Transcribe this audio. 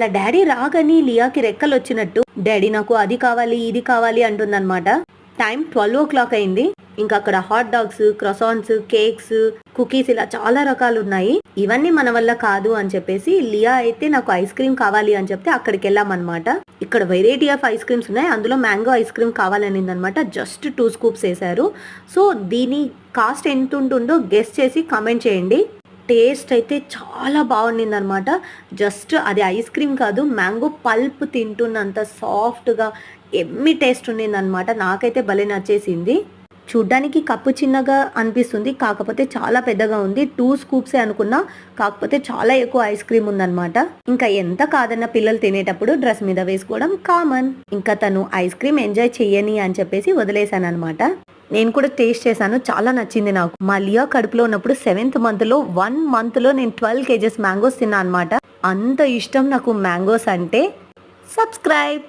ఇలా డాడీ రాగానే లియాకి రెక్కలు వచ్చినట్టు డాడీ నాకు అది కావాలి ఇది కావాలి అంటుందన్నమాట. టైం 12 అయింది. ఇంకా అక్కడ hot dogs, croissants, cakes, cookies ఇలా చాలా రకాలు ఉన్నాయి. ఇవన్నీ మన వల్ల కాదు అని చెప్పేసి లియా అయితే నాకు ఐస్ క్రీమ్ కావాలి అని చెప్తే అక్కడికి వెళ్ళామన్నమాట. ఇక్కడ వెరైటీ ఆఫ్ ఐస్ క్రీమ్స్ ఉన్నాయి. అందులో మ్యాంగో ఐస్ క్రీమ్ కావాలనింది అనమాట. జస్ట్ 2 స్కూప్స్ వేసారు. సో దీని కాస్ట్ ఎంత ఉంటుందో గెస్ చేసి కామెంట్ చేయండి. టేస్ట్ అయితే చాలా బాగుండింది అనమాట. జస్ట్ అది ఐస్ క్రీమ్ కాదు, మ్యాంగో పల్ప్ తింటున్నంత సాఫ్ట్గా ఎమ్మి టేస్ట్ ఉండింది అనమాట. నాకైతే భలే నచ్చేసింది. చూడ్డానికి కప్పు చిన్నగా అనిపిస్తుంది, కాకపోతే చాలా పెద్దగా ఉంది. 2 స్కూప్సే అనుకున్నా, కాకపోతే చాలా ఎక్కువ ఐస్ క్రీమ్ ఉందన్నమాట. ఇంకా ఎంత కాదన్న పిల్లలు తినేటప్పుడు డ్రెస్ మీద వేసుకోవడం కామన్. ఇంకా తను ఐస్ క్రీమ్ ఎంజాయ్ చెయ్యని అని చెప్పేసి వదిలేశాను అనమాట. నేను కూడా టేస్ట్ చేశాను, చాలా నచ్చింది నాకు. మా లియా కడుపులో ఉన్నప్పుడు 7th మంత్లో 1 మంత్లో నేను 12 kgs మ్యాంగోస్ తిన్నా అనమాట. అంత ఇష్టం నాకు మ్యాంగోస్ అంటే. సబ్స్క్రైబ్.